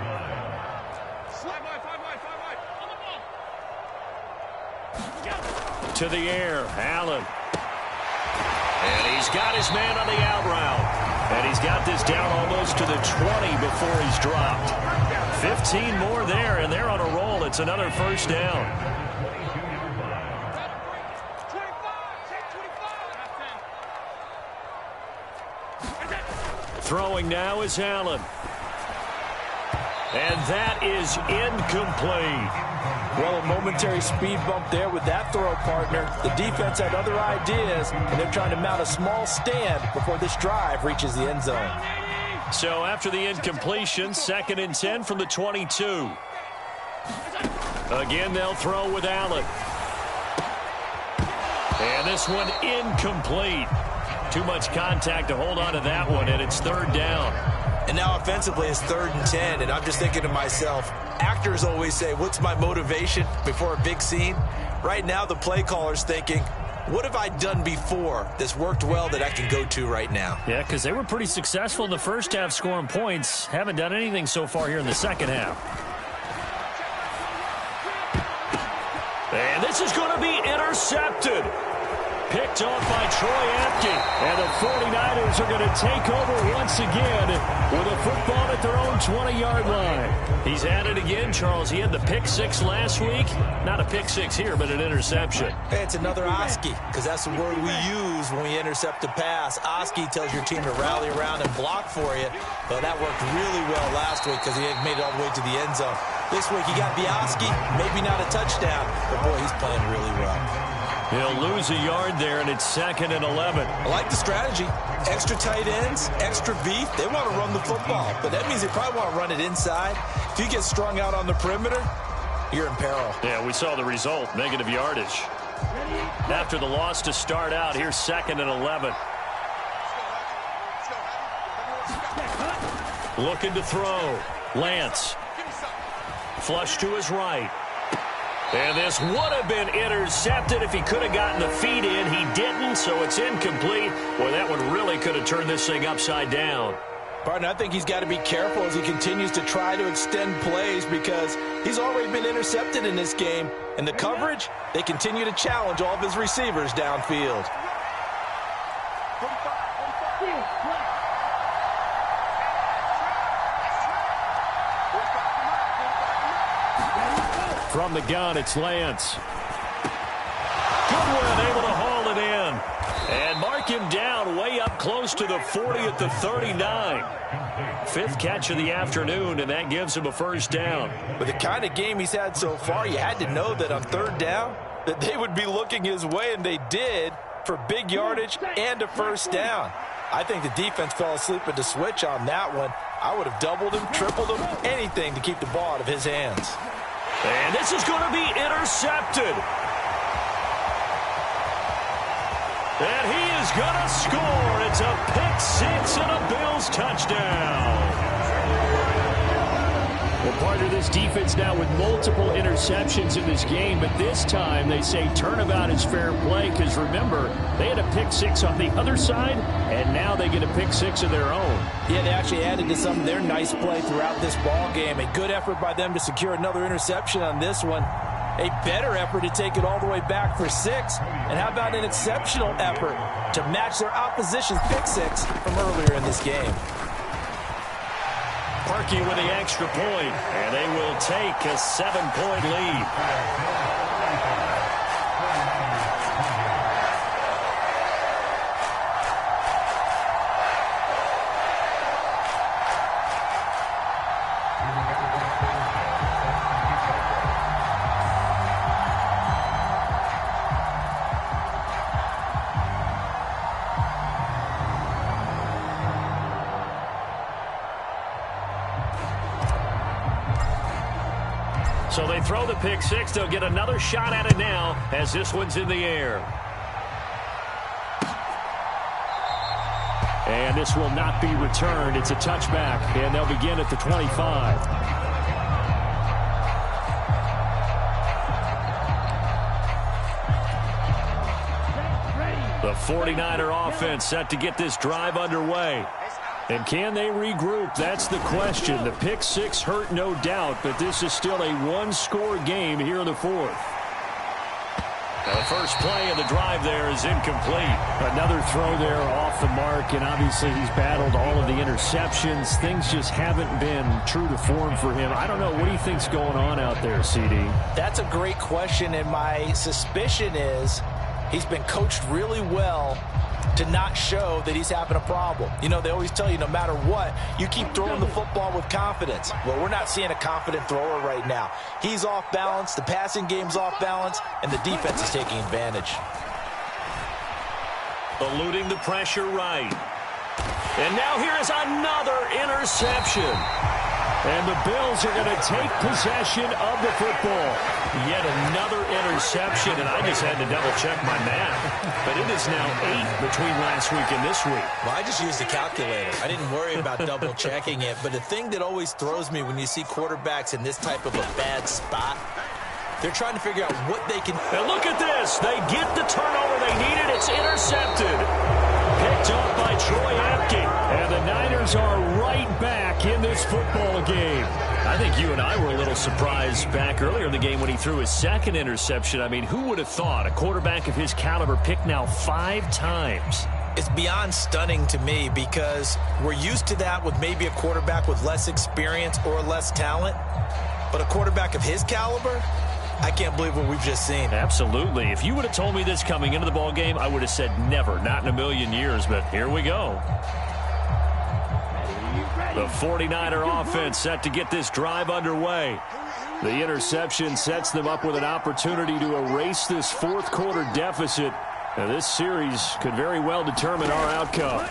To the air, Allen. And he's got his man on the out route. And he's got this down almost to the 20 before he's dropped. 15 more there, and they're on a roll. It's another first down. Throwing now is Allen. And that is incomplete. Well, a momentary speed bump there with that throw, partner. The defense had other ideas, and they're trying to mount a small stand before this drive reaches the end zone. So after the incompletion, 2nd and 10 from the 22. Again, they'll throw with Allen. And this one incomplete. Too much contact to hold on to that one, and it's 3rd down. And now offensively it's 3rd and 10, and I'm just thinking to myself, actors always say, what's my motivation before a big scene? Right now the play caller's thinking, what have I done before that's worked well that I can go to right now? Yeah, because they were pretty successful in the first half scoring points. Haven't done anything so far here in the second half. And this is going to be intercepted. Picked off by Troy Apke. And the 49ers are going to take over once again with a football at their own 20-yard line. He's at it again, Charles. He had the pick 6 last week. Not a pick 6 here, but an interception. Hey, it's another Oski, because that's the word we use when we intercept a pass. Oski tells your team to rally around and block for you. But that worked really well last week because he had made it all the way to the end zone. This week he got the Oski, maybe not a touchdown, but boy, he's playing really well. He'll lose a yard there, and it's 2nd and 11. I like the strategy. Extra tight ends, extra beef. They want to run the football, but that means they probably want to run it inside. If you get strung out on the perimeter, you're in peril. Yeah, we saw the result, negative yardage. After the loss to start out, here's 2nd and 11. Looking to throw. Lance. Flush to his right. And this would have been intercepted if he could have gotten the feet in. He didn't, so it's incomplete. Boy, that one really could have turned this thing upside down. Partner, I think he's got to be careful as he continues to try to extend plays because he's already been intercepted in this game. And the coverage, they continue to challenge all of his receivers downfield. From the gun, it's Lance. Goodwin able to haul it in. And mark him down way up close to the 40 at the 39. 5th catch of the afternoon, and that gives him a first down. With the kind of game he's had so far, you had to know that on 3rd down, that they would be looking his way, and they did, for big yardage and a first down. I think the defense fell asleep at the switch on that one. I would have doubled him, tripled him, anything to keep the ball out of his hands. And this is going to be intercepted. And he is going to score. It's a pick 6 and a Bills touchdown. Well, partner, this defense now with multiple interceptions in this game, but this time they say turnabout is fair play because, remember, they had a pick 6 on the other side, and now they get a pick 6 of their own. Yeah, they actually added to some of their nice play throughout this ball game. A good effort by them to secure another interception on this one. A better effort to take it all the way back for 6. And how about an exceptional effort to match their opposition's pick 6 from earlier in this game? Parkey with the extra point, and they will take a 7-point lead. So they throw the pick six. They'll get another shot at it now as this one's in the air. And this will not be returned. It's a touchback, and they'll begin at the 25. The 49er offense set to get this drive underway. And can they regroup? That's the question. The pick six hurt, no doubt, but this is still a one-score game here in the fourth. Now the first play of the drive there is incomplete. Another throw there off the mark, and obviously he's battled all of the interceptions. Things just haven't been true to form for him. I don't know. What do you think's going on out there, CD? That's a great question, and my suspicion is he's been coached really well to not show that he's having a problem. You know, they always tell you no matter what, you keep throwing the football with confidence. Well, we're not seeing a confident thrower right now. He's off balance, the passing game's off balance, and the defense is taking advantage. Eluding the pressure right. And now here is another interception. And the Bills are going to take possession of the football. Yet another interception, and I just had to double-check my math. But it is now 8 between last week and this week. Well, I just used a calculator. I didn't worry about double-checking it. But the thing that always throws me when you see quarterbacks in this type of a bad spot, they're trying to figure out what they can... And look at this. They get the turnover they needed. It's intercepted. Picked up by Troy Apke. And the Niners are right back in this football game. I think you and I were a little surprised back earlier in the game when he threw his second interception. I mean, who would have thought a quarterback of his caliber picked now 5 times? It's beyond stunning to me because we're used to that with maybe a quarterback with less experience or less talent. But a quarterback of his caliber, I can't believe what we've just seen. Absolutely. If you would have told me this coming into the ball game, I would have said never, not in a million years. But here we go. The 49er offense set to get this drive underway. The interception sets them up with an opportunity to erase this fourth quarter deficit. Now, this series could very well determine our outcome.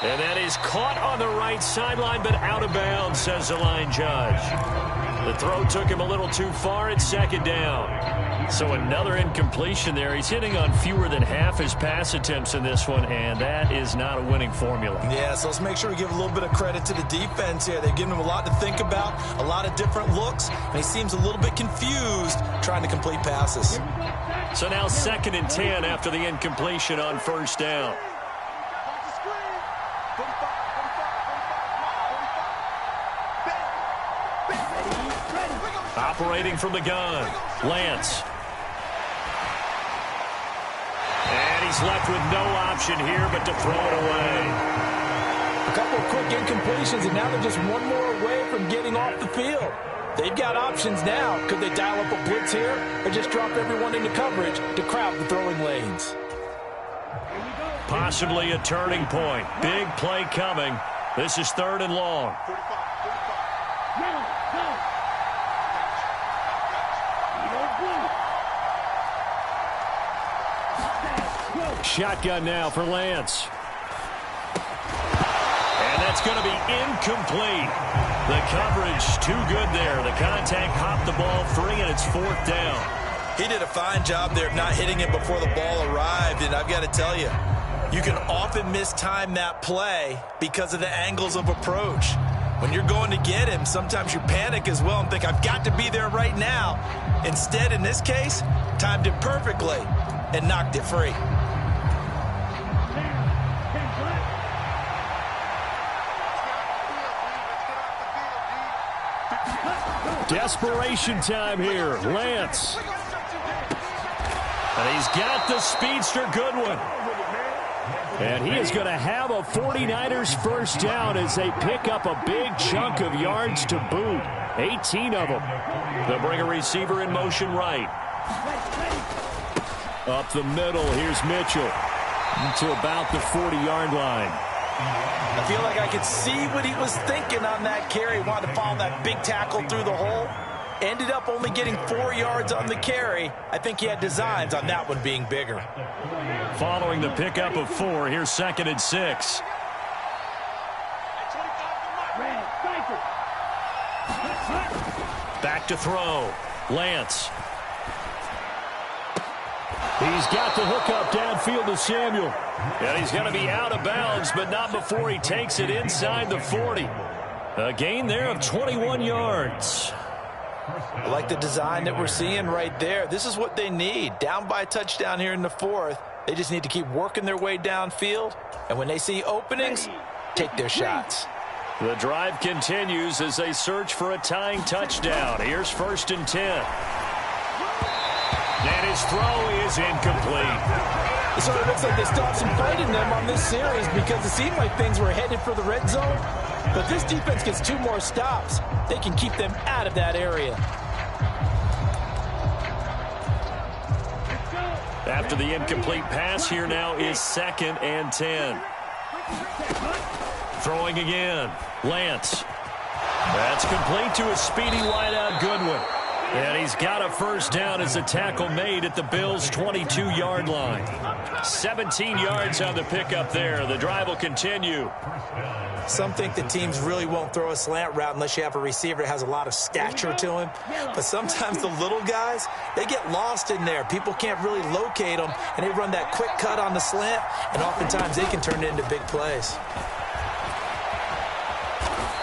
And that is caught on the right sideline, but out of bounds, says the line judge. The throw took him a little too far at second down. So another incompletion there. He's hitting on fewer than half his pass attempts in this one, and that is not a winning formula. Yeah, so let's make sure we give a little bit of credit to the defense here. They've given him a lot to think about, a lot of different looks, and he seems a little bit confused trying to complete passes. So now 2nd and 10 after the incompletion on first down. Operating from the gun, Lance. And he's left with no option here but to throw it away. A couple of quick incompletions, and now they're just one more away from getting off the field. They've got options now. Could they dial up a blitz here or just drop everyone into coverage to crowd the throwing lanes? Possibly a turning point. Big play coming. This is 3rd and long. Shotgun now for Lance. And that's going to be incomplete. The coverage too good there. The contact popped the ball free, and it's 4th down. He did a fine job there of not hitting it before the ball arrived, and I've got to tell you, you can often mistime that play because of the angles of approach. When you're going to get him, sometimes you panic as well and think, I've got to be there right now. Instead, in this case, timed it perfectly and knocked it free. Desperation time here. Lance. And he's got the speedster Goodwin. And he is going to have a 49ers first down as they pick up a big chunk of yards to boot. 18 of them. They'll bring a receiver in motion right. Up the middle, here's Mitchell. To about the 40-yard line. I feel like I could see what he was thinking on that carry. Wanted to follow that big tackle through the hole. Ended up only getting 4 yards on the carry. I think he had designs on that one being bigger. Following the pickup of 4, here's 2nd and 6. back to throw. Lance. He's got the hook up downfield to Samuel. And he's going to be out of bounds, but not before he takes it inside the 40. A gain there of 21 yards. I like the design that we're seeing right there. This is what they need. Down by a touchdown here in the 4th. They just need to keep working their way downfield. And when they see openings, take their shots. The drive continues as they search for a tying touchdown. Here's 1st and 10. And his throw is incomplete. It sort of looks like they stopped some fight in them on this series because it seemed like things were headed for the red zone. But this defense gets 2 more stops. They can keep them out of that area. After the incomplete pass, here now is 2nd and 10. Throwing again. Lance. That's complete to a speedy wideout Goodwin. And he's got a 1st down as a tackle made at the Bills' 22-yard line. 17 yards on the pickup there. The drive will continue. Some think the teams really won't throw a slant route unless you have a receiver that has a lot of stature to him. But sometimes the little guys, they get lost in there. People can't really locate them, and they run that quick cut on the slant, and oftentimes they can turn it into big plays.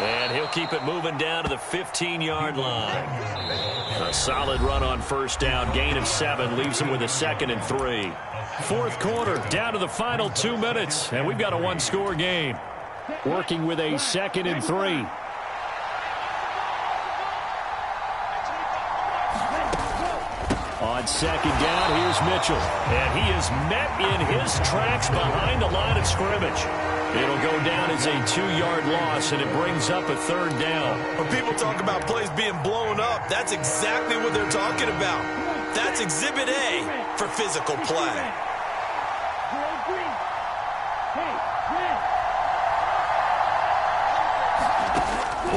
And he'll keep it moving down to the 15-yard line. A solid run on 1st down. Gain of 7 leaves him with a 2nd and 3. 4th quarter, down to the final 2 minutes, and we've got a 1-score game. Working with a 2nd and 3. On 2nd down, here's Mitchell. And he is met in his tracks behind the line of scrimmage. It'll go down as a 2-yard loss, and it brings up a 3rd down. When people talk about plays being blown up, that's exactly what they're talking about. That's Exhibit A for physical play.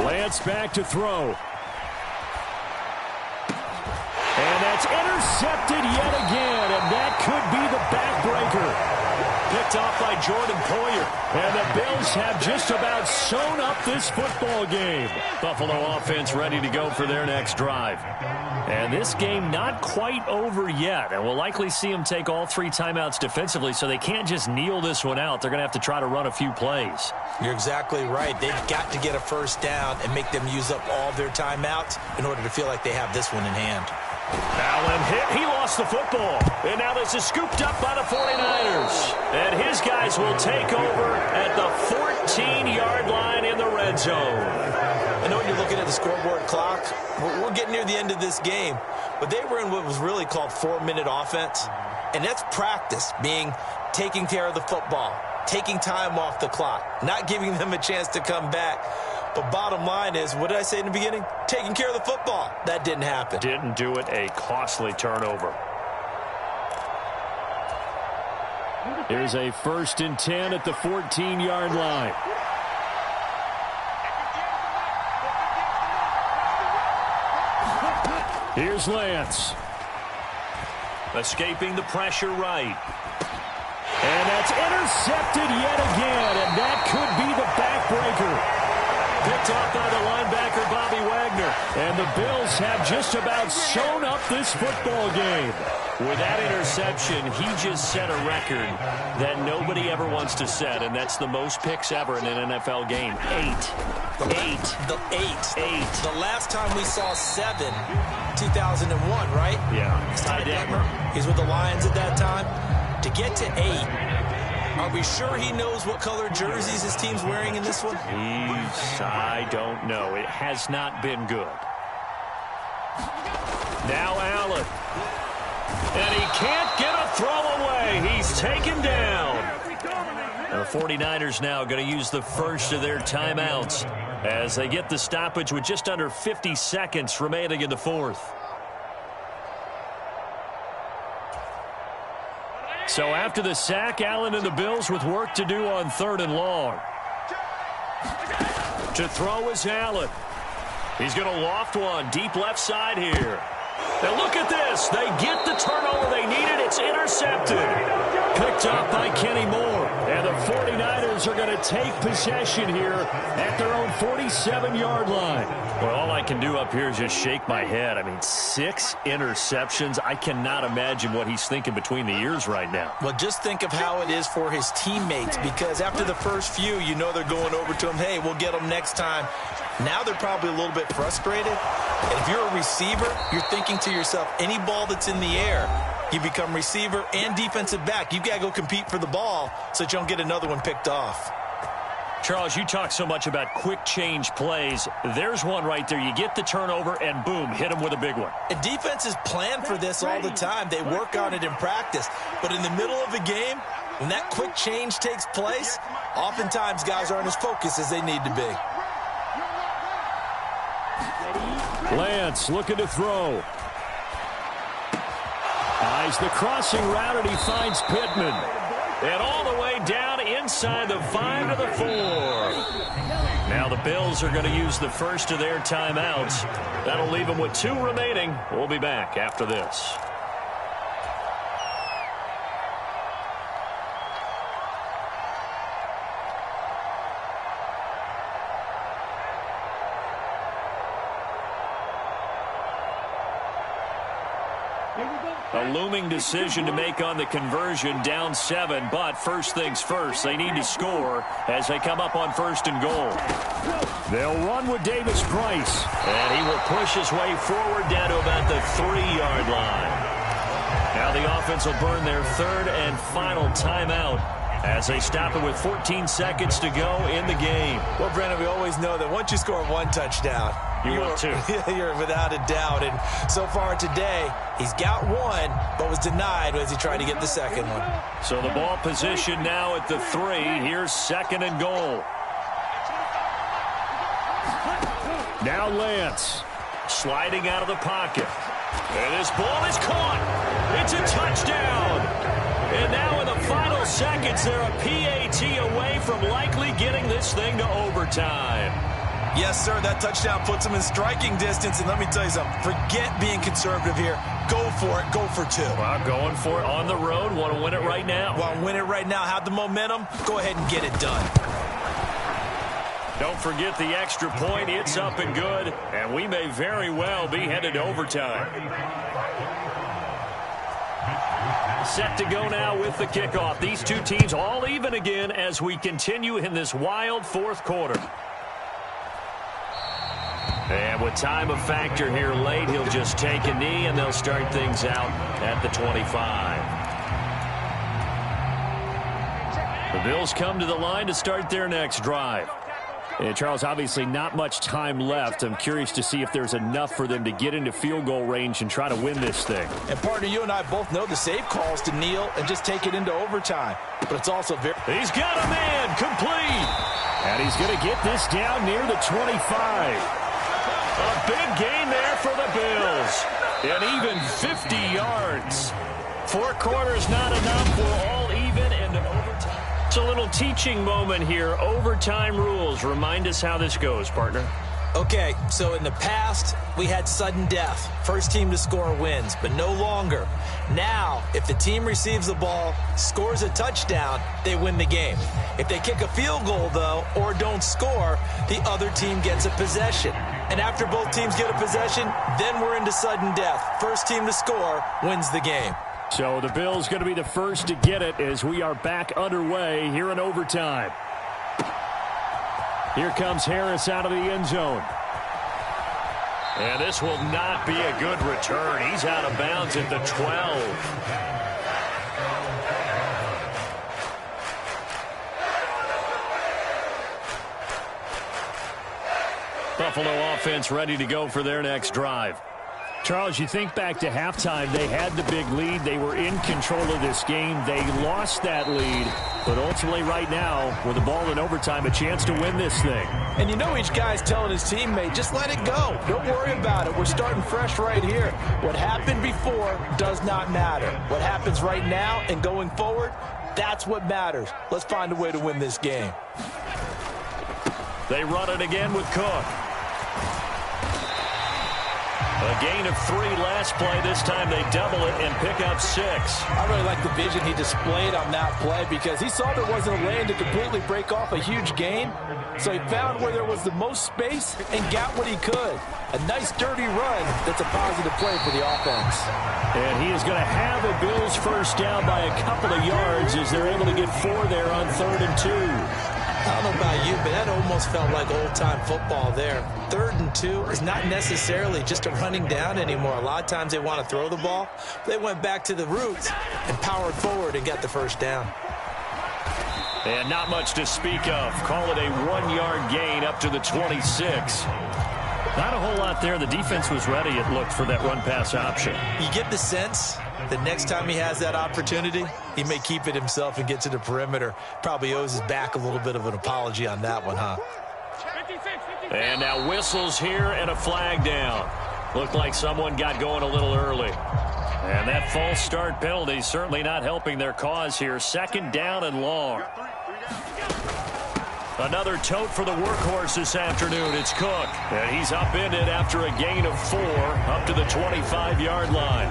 Lance back to throw. And that's intercepted yet again, and that could be the backbreaker. Picked off by Jordan Poyer. And the Bills have just about sewn up this football game. Buffalo offense ready to go for their next drive. And this game not quite over yet. And we'll likely see them take all 3 timeouts defensively, so they can't just kneel this one out. They're going to have to try to run a few plays. You're exactly right. They've got to get a 1st down and make them use up all their timeouts in order to feel like they have this one in hand. Allen hit. He lost the football. And now this is scooped up by the 49ers. And his guys will take over at the 14-yard line in the red zone. I know when you're looking at the scoreboard clock, we're getting near the end of this game. But they were in what was really called 4-minute offense. And that's practice, being taking care of the football, taking time off the clock, not giving them a chance to come back. But bottom line is, what did I say in the beginning? Taking care of the football. That didn't happen. Didn't do it. A costly turnover. Here's a 1st and 10 at the 14-yard line. Here's Lance. Escaping the pressure right. And that's intercepted yet again, and that could be the backbreaker. Picked off by the linebacker, Bobby Wagner. And the Bills have just about sewn up this football game. With that interception, he just set a record that nobody ever wants to set, and that's the most picks ever in an NFL game. 8. The last time we saw 7, 2001, right? Yeah. Ty Detmer. He's with the Lions at that time. To get to 8. Are we sure he knows what color jerseys his team's wearing in this one? I don't know. It has not been good. Now Allen. And he can't get a throw away. He's taken down. And the 49ers now going to use the first of their timeouts as they get the stoppage with just under 50 seconds remaining in the 4th. So after the sack, Allen and the Bills with work to do on 3rd and long. To throw is Allen. He's going to loft one deep left side here. Now look at this. They get the turnover they needed. It's intercepted. Picked up by Kenny Moore. And the 49ers are going to take possession here at their own 47-yard line. Well, all I can do up here is just shake my head. I mean, 6 interceptions. I cannot imagine what he's thinking between the ears right now. Well, just think of how it is for his teammates, because after the first few, you know they're going over to him, hey, we'll get them next time. Now they're probably a little bit frustrated. And if you're a receiver, you're thinking to yourself, any ball that's in the air, you become receiver and defensive back. You've got to go compete for the ball so that you don't get another one picked off. Charles, you talk so much about quick change plays. There's one right there. You get the turnover, and boom, hit him with a big one. And defenses plan for this all the time. They work on it in practice. But in the middle of a game, when that quick change takes place, oftentimes guys aren't as focused as they need to be. Lance looking to throw. Eyes the crossing route, and he finds Pittman. And all the way down inside the 5 to the 4. Now the Bills are going to use the first of their timeouts. That'll leave them with 2 remaining. We'll be back after this. A looming decision to make on the conversion, down 7, but first things first, they need to score as they come up on 1st and goal. They'll run with Davis Price. And he will push his way forward down to about the 3-yard line. Now the offense will burn their 3rd and final timeout as they stop it with 14 seconds to go in the game. Well, Brandon, we always know that once you score 1 touchdown, you're without a doubt. And so far today, he's got 1, but was denied as he tried to get the 2nd one. So the ball position now at the 3. Here's 2nd and goal. Now Lance. Sliding out of the pocket. And this ball is caught. It's a touchdown. And now in the final seconds, they're a PAT away from likely getting this thing to overtime. Yes, sir, that touchdown puts him in striking distance. And let me tell you something, forget being conservative here. Go for it, go for 2. Well, going for it on the road, want to win it right now. Want to win it right now, have the momentum, go ahead and get it done. Don't forget the extra point, it's up and good. And we may very well be headed to overtime. Set to go now with the kickoff. These two teams all even again as we continue in this wild 4th quarter. And with time of factor here late, he'll just take a knee, and they'll start things out at the 25. The Bills come to the line to start their next drive. And Charles, obviously not much time left. I'm curious to see if there's enough for them to get into field goal range and try to win this thing. And partner, you and I both know the safe calls to kneel and just take it into overtime. But it's also very... He's got a man complete. And he's going to get this down near the 25. A big gain there for the Bills. And even 50 yards. 4 quarters not enough. We're all even into overtime. It's a little teaching moment here. Overtime rules. Remind us how this goes, partner. Okay, so in the past, we had sudden death. First team to score wins, but no longer. Now, if the team receives the ball, scores a touchdown, they win the game. If they kick a field goal, though, or don't score, the other team gets a possession. And after both teams get a possession, then we're into sudden death. First team to score wins the game. So the Bills going to be the first to get it as we are back underway here in overtime. Here comes Harris out of the end zone. And this will not be a good return. He's out of bounds at the 12. Buffalo offense ready to go for their next drive. Charles, you think back to halftime, they had the big lead. They were in control of this game. They lost that lead. But ultimately right now, with the ball in overtime, a chance to win this thing. And you know each guy's telling his teammate, just let it go. Don't worry about it. We're starting fresh right here. What happened before does not matter. What happens right now and going forward, that's what matters. Let's find a way to win this game. They run it again with Cook. A gain of 3 last play. This time they double it and pick up 6. I really like the vision he displayed on that play because he saw there wasn't a lane to completely break off a huge gain. So he found where there was the most space and got what he could. A nice dirty run that's a positive play for the offense. And he is going to have a Bills first down by a couple of yards as they're able to get 4 there on 3rd and 2. I don't know about you, but that almost felt like old-time football there. 3rd and 2 is not necessarily just a running down anymore. A lot of times they want to throw the ball. They went back to the roots and powered forward and got the first down. And not much to speak of. Call it a 1-yard gain up to the 26. Not a whole lot there. The defense was ready, it looked, for that run-pass option. You get the sense that next time he has that opportunity, he may keep it himself and get to the perimeter. Probably owes his back a little bit of an apology on that one, huh? And now whistles here and a flag down. Looked like someone got going a little early. And that false start penalty certainly not helping their cause here. 2nd down and long. Another tote for the workhorse this afternoon. It's Cook. And he's upended after a gain of 4 up to the 25-yard line.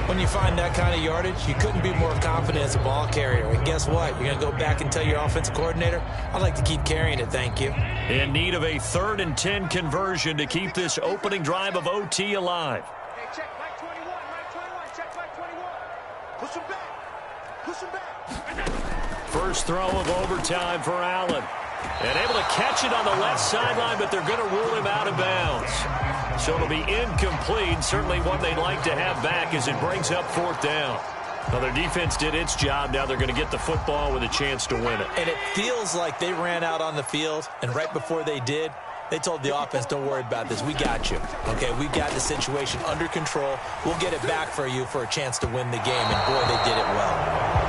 When you find that kind of yardage, you couldn't be more confident as a ball carrier. And guess what? You're going to go back and tell your offensive coordinator, I'd like to keep carrying it, thank you. In need of a 3rd and 10 conversion to keep this opening drive of OT alive. Hey, check back 21, check back 21. Push him back. Push him back. First throw of overtime for Allen. And able to catch it on the left sideline, but they're going to rule him out of bounds. So it'll be incomplete. Certainly one they'd like to have back as it brings up 4th down. Well, their defense did its job. Now they're going to get the football with a chance to win it. And it feels like they ran out on the field, and right before they did, they told the offense, don't worry about this. We got you. Okay, we got the situation under control. We'll get it back for you for a chance to win the game. And, boy, they did it well.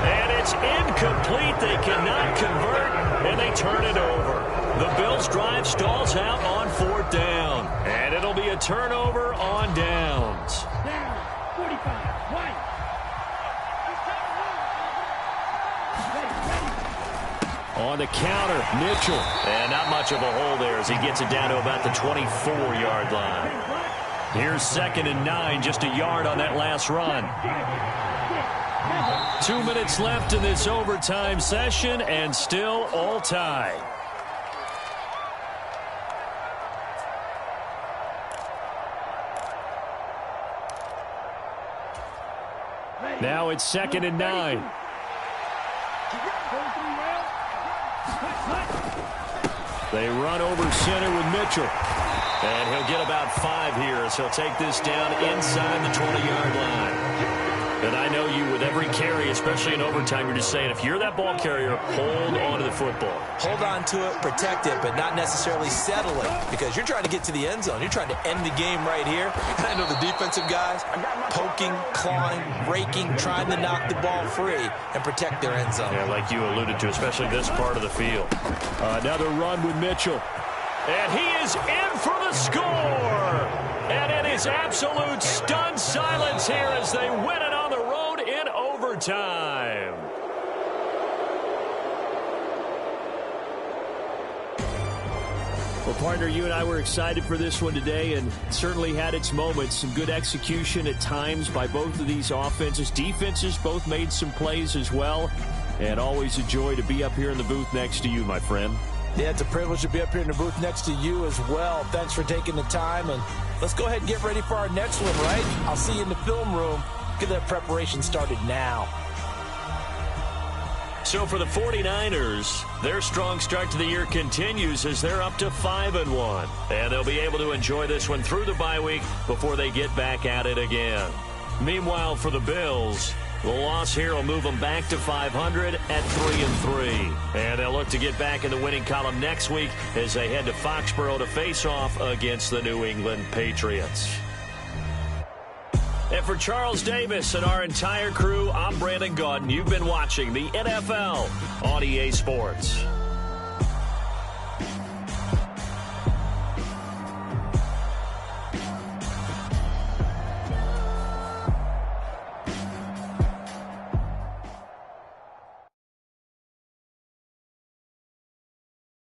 And it's incomplete. They cannot convert, and they turn it over. The Bills' drive stalls out on 4th down. And it'll be a turnover on downs. Down, 45, right. On the counter, Mitchell. And not much of a hole there as he gets it down to about the 24-yard line. Here's 2nd and 9, just a yard on that last run. 2 minutes left in this overtime session, and still all tied. Now it's 2nd and 9. They run over center with Mitchell. And he'll get about 5 here, so he'll take this down inside the 20-yard line. And I know you, with every carry, especially in overtime, you're just saying, if you're that ball carrier, hold on to the football. Hold on to it, protect it, but not necessarily settle it, because you're trying to get to the end zone. You're trying to end the game right here. And I know the defensive guys poking, clawing, raking, trying to knock the ball free and protect their end zone. Yeah, like you alluded to, especially this part of the field. Another run with Mitchell. And he is in for the score. And it is absolute stunned silence here as they win it on the road in overtime. Well, partner, you and I were excited for this one today, and certainly had its moments. Some good execution at times by both of these offenses. Defenses both made some plays as well. And always a joy to be up here in the booth next to you, my friend. Yeah, it's a privilege to be up here in the booth next to you as well. Thanks for taking the time, and let's go ahead and get ready for our next one, right? I'll see you in the film room. Get that preparation started now. So for the 49ers, their strong start to the year continues as they're up to 5-1. And they'll be able to enjoy this one through the bye week before they get back at it again. Meanwhile, for the Bills, the loss here will move them back to 500 at 3-3. And they'll look to get back in the winning column next week as they head to Foxborough to face off against the New England Patriots. And for Charles Davis and our entire crew, I'm Brandon Gaudin. You've been watching the NFL on EA Sports.